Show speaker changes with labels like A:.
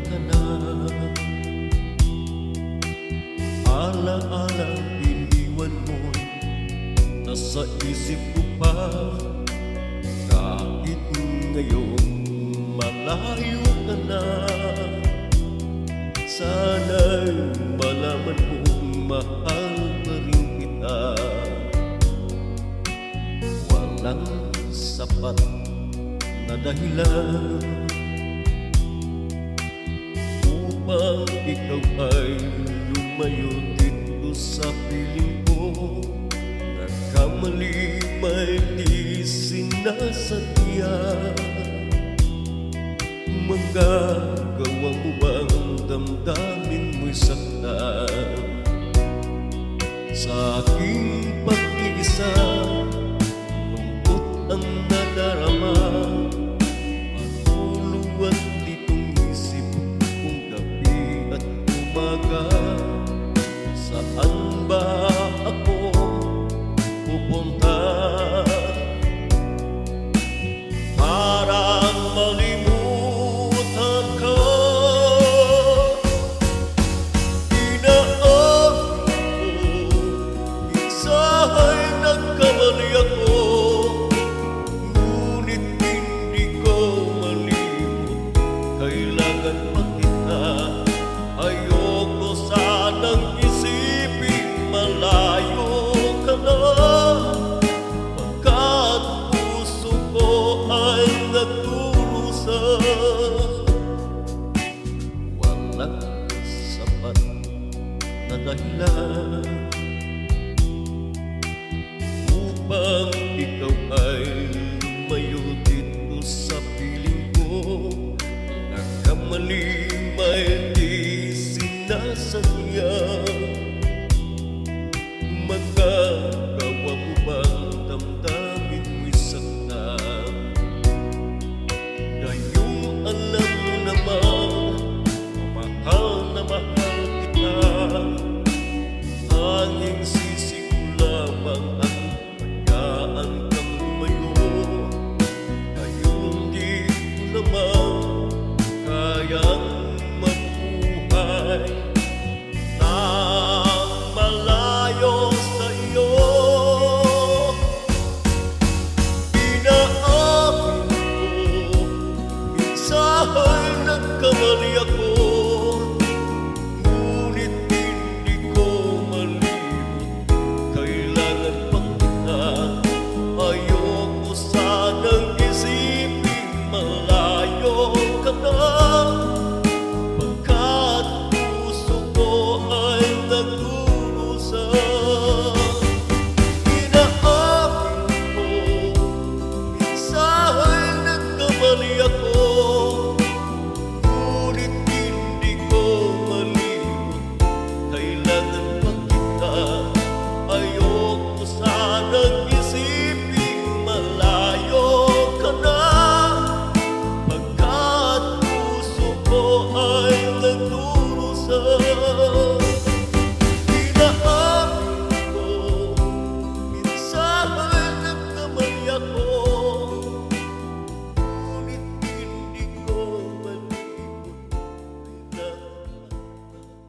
A: ka na. Alaala iniwan mo, nasa isip ko pa. Kahit ngayon malayo ka na, sana'y malaman mong mahal pa rin kita. Walang sapat na dahilan upang ikaw ay lumayo dito sa piling ko. Nagkamali may di sinasadya. Magagawa mo bang damdamin mo'y saktan sa aking pag-iisa? Lungkot ang nadarama, matuluan ditong isip kong gabi at umaga. Saan ba ako pupunta? Parang malimutan ka. Inaamin ko, minsan'y nagkamali ako, ngunit hindi ko malimot. Kailangan pa kita. Ayoko sanang isipin malayo ka na, pagkat puso ko ay nagdurusa. Walang sapat na dahilan upang ikaw ay lumayo dito sa piling ko. Nagkamali may di sinasadya. Magagawa mo bang damdamin mo'y saktan? Ngayong alam mo naman, mahal na mahal kita. Tanging sisi ko lamang ang hayaan kang lumayo. Ngayon di ko naman kayang mabuhay nang malayo sa iyo. Inaamin ko, minsan'y nagkamali ako,